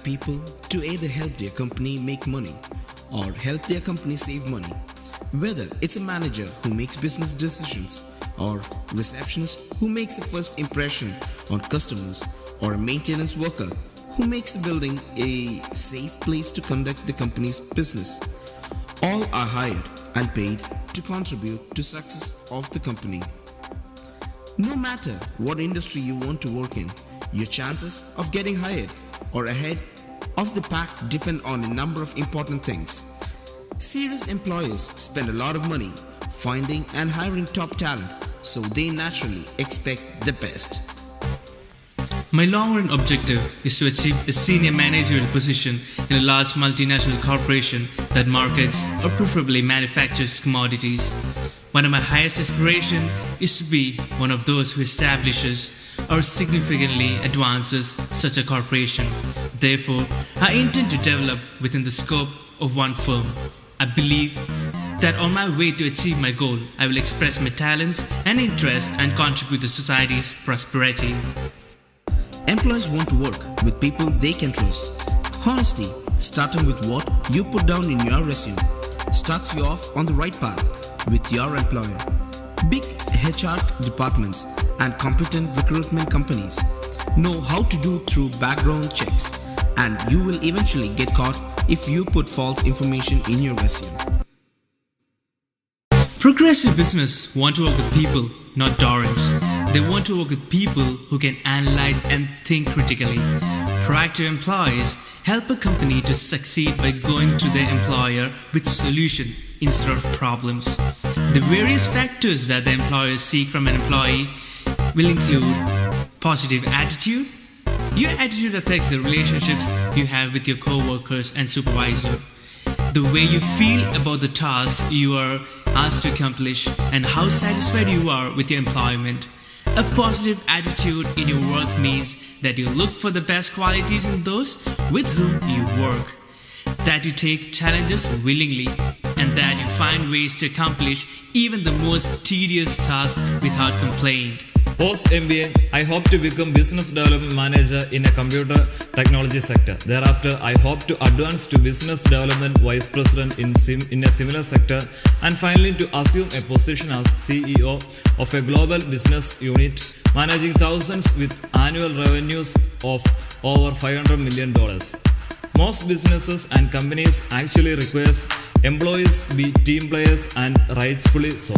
people to either help their company make money or help their company save money. Whether it's a manager who makes business decisions or receptionist who makes a first impression on customers or a maintenance worker who makes a building a safe place to conduct the company's business, all are hired and paid to contribute to success of the company. No matter what industry you want to work in, your chances of getting hired or ahead of the pack depend on a number of important things. Serious employers spend a lot of money finding and hiring top talent, so they naturally expect the best. My long-run objective is to achieve a senior managerial position in a large multinational corporation that markets or preferably manufactures commodities. One of my highest aspirations is to be one of those who establishes or significantly advances such a corporation. Therefore, I intend to develop within the scope of one firm. I believe that on my way to achieve my goal, I will express my talents and interests and contribute to society's prosperity. Employees want to work with people they can trust. Honesty, starting with what you put down in your resume, starts you off on the right path with your employer. Big HR departments and competent recruitment companies know how to do through background checks, and you will eventually get caught if you put false information in your resume. Progressive business want to work with people, not darlings. They want to work with people who can analyze and think critically. Proactive employees help a company to succeed by going to their employer with solution instead of problems. The various factors that the employers seek from an employee will include positive attitude. Your attitude affects the relationships you have with your co-workers and supervisor. The way you feel about the task you are asked to accomplish and how satisfied you are with your employment. A positive attitude in your work means that you look for the best qualities in those with whom you work, that you take challenges willingly, and that you find ways to accomplish even the most tedious tasks without complaint. Post MBA, I hope to become Business Development Manager in a computer technology sector. Thereafter, I hope to advance to Business Development Vice President in a similar sector, and finally to assume a position as CEO of a global business unit managing thousands with annual revenues of over $500 million. Most businesses and companies actually require employees be team players, and rightfully so.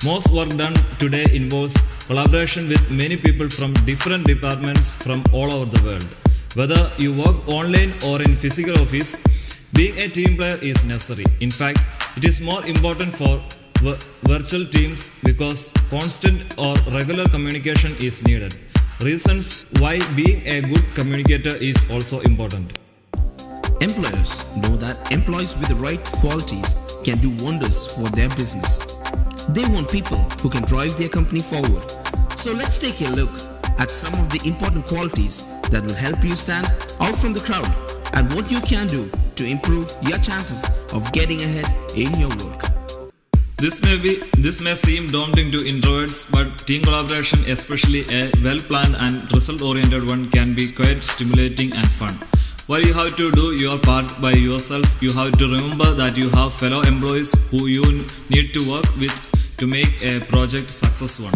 Most work done today involves collaboration with many people from different departments from all over the world. Whether you work online or in physical office, being a team player is necessary. In fact, it is more important for virtual teams because constant or regular communication is needed. Reasons why being a good communicator is also important. Employers know that employees with the right qualities can do wonders for their business. They want people who can drive their company forward. So let's take a look at some of the important qualities that will help you stand out from the crowd and what you can do to improve your chances of getting ahead in your work. This may seem daunting to introverts, but team collaboration, especially a well-planned and result-oriented one, can be quite stimulating and fun. While you have to do your part by yourself, you have to remember that you have fellow employees who you need to work with to make a project successful.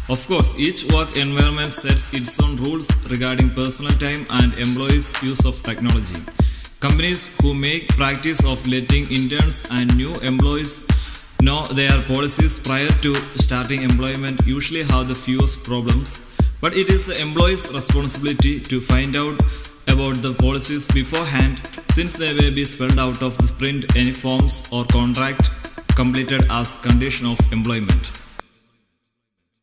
Of course, each work environment sets its own rules regarding personal time and employees' use of technology. Companies who make practice of letting interns and new employees know their policies prior to starting employment usually have the fewest problems, but it is the employee's responsibility to find out about the policies beforehand, since they may be spelled out of the print any forms or contract completed as condition of employment.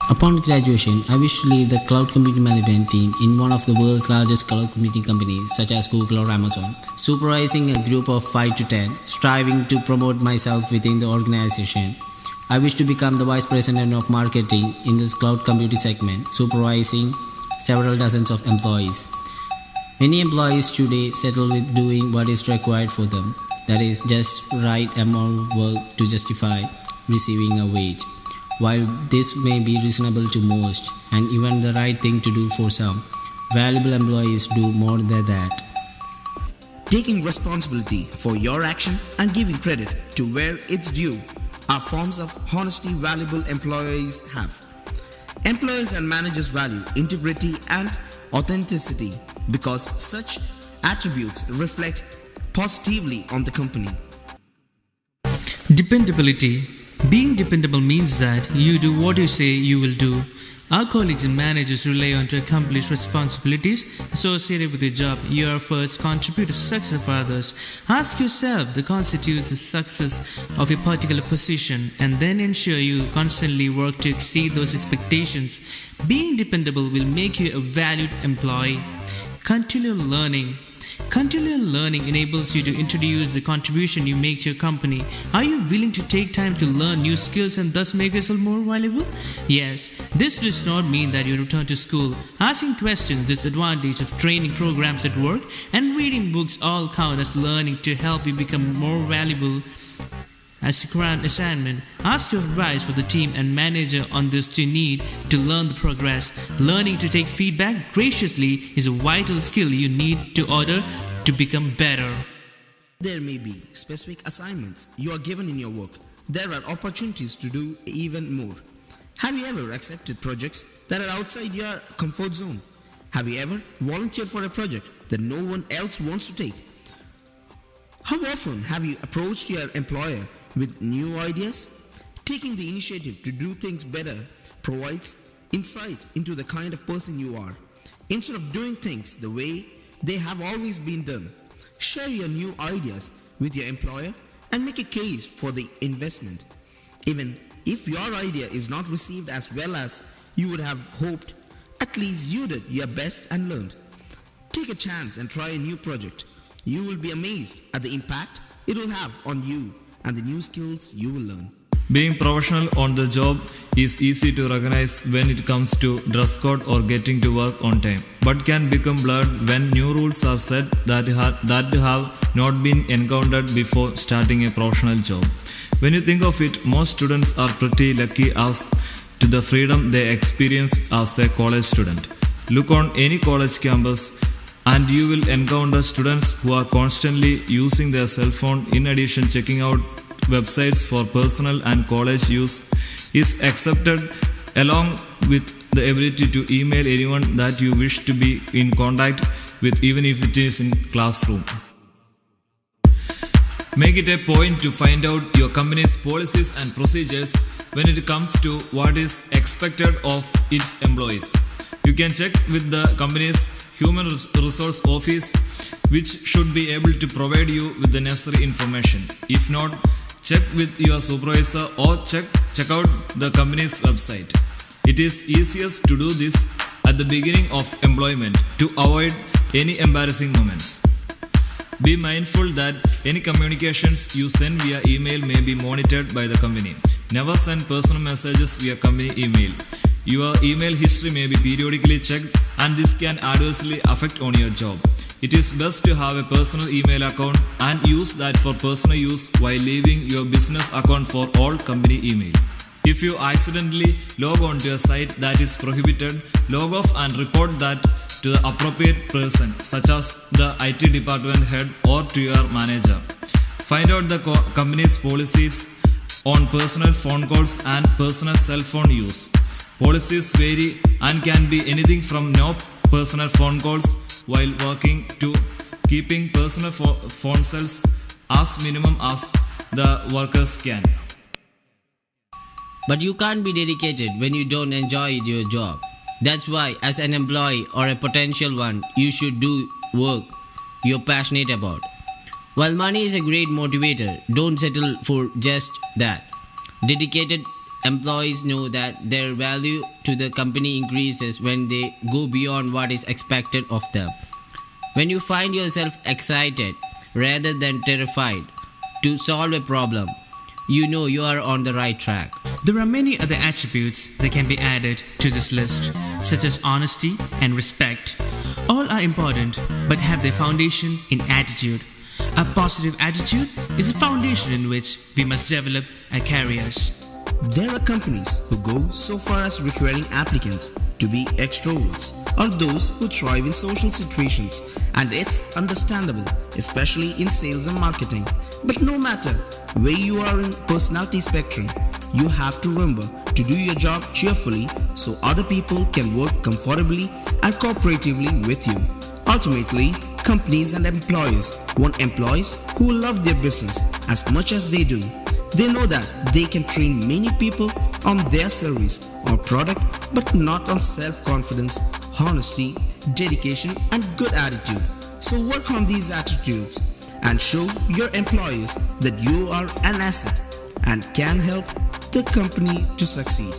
Upon graduation, I wish to leave the cloud computing management team in one of the world's largest cloud computing companies such as Google or Amazon, supervising a group of 5 to 10, striving to promote myself within the organization. I wish to become the Vice President of Marketing in this cloud computing segment, supervising several dozens of employees. Many employees today settle with doing what is required for them, that is, just right amount of work to justify receiving a wage. While this may be reasonable to most, and even the right thing to do for some, valuable employees do more than that. Taking responsibility for your action and giving credit to where it's due are forms of honesty valuable employees have. Employers and managers value integrity and authenticity because such attributes reflect positively on the company. Dependability. Being dependable means that you do what you say you will do. Our colleagues and managers rely on to accomplish responsibilities associated with your job. You are first contribute to success of others. Ask yourself what constitutes the success of a particular position and then ensure you constantly work to exceed those expectations. Being dependable will make you a valued employee. Continual learning. Continual learning enables you to introduce the contribution you make to your company. Are you willing to take time to learn new skills and thus make yourself more valuable? Yes, this does not mean that you return to school. Asking questions, disadvantage of training programs at work, and reading books all count as learning to help you become more valuable. As a current assignment, ask your advice for the team and manager on this you need to learn the progress. Learning to take feedback graciously is a vital skill you need to order to become better. There may be specific assignments you are given in your work. There are opportunities to do even more. Have you ever accepted projects that are outside your comfort zone? Have you ever volunteered for a project that no one else wants to take? How often have you approached your employer with new ideas? Taking the initiative to do things better provides insight into the kind of person you are. Instead of doing things the way they have always been done, share your new ideas with your employer and make a case for the investment. Even if your idea is not received as well as you would have hoped, at least you did your best and learned. Take a chance and try a new project. You will be amazed at the impact it will have on you and the new skills you will learn. Being professional on the job is easy to recognize when it comes to dress code or getting to work on time, but can become blurred when new rules are set that have not been encountered before starting a professional job. When you think of it, most students are pretty lucky as to the freedom they experience as a college student. Look on any college campus and you will encounter students who are constantly using their cell phone. In addition, checking out websites for personal and college use is accepted, along with the ability to email anyone that you wish to be in contact with, even if it is in classroom. Make it a point to find out your company's policies and procedures when it comes to what is expected of its employees. You can check with the company's Human Resource Office, which should be able to provide you with the necessary information. If not, check with your supervisor or check out the company's website. It is easiest to do this at the beginning of employment to avoid any embarrassing moments. Be mindful that any communications you send via email may be monitored by the company. Never send personal messages via company email. Your email history may be periodically checked, and this can adversely affect on your job. It is best to have a personal email account and use that for personal use while leaving your business account for all company email. If you accidentally log on to a site that is prohibited, log off and report that to the appropriate person, such as the IT department head or to your manager. Find out the company's policies on personal phone calls and personal cell phone use. Policies vary and can be anything from no personal phone calls while working to keeping personal phone cells as minimum as the workers can. But you can't be dedicated when you don't enjoy your job. That's why, as an employee or a potential one, you should do work you're passionate about. While money is a great motivator, don't settle for just that. Dedicated employees know that their value to the company increases when they go beyond what is expected of them. When you find yourself excited rather than terrified to solve a problem, you know you are on the right track. There are many other attributes that can be added to this list, such as honesty and respect. All are important but have their foundation in attitude. A positive attitude is a foundation in which we must develop our careers. There are companies who go so far as requiring applicants to be extroverts or those who thrive in social situations, and it's understandable, especially in sales and marketing. But no matter where you are in personality spectrum, you have to remember to do your job cheerfully so other people can work comfortably and cooperatively with you. Ultimately, companies and employers want employees who love their business as much as they do. They know that they can train many people on their service or product, but not on self-confidence, honesty, dedication, and good attitude. So work on these attitudes and show your employers that you are an asset and can help the company to succeed.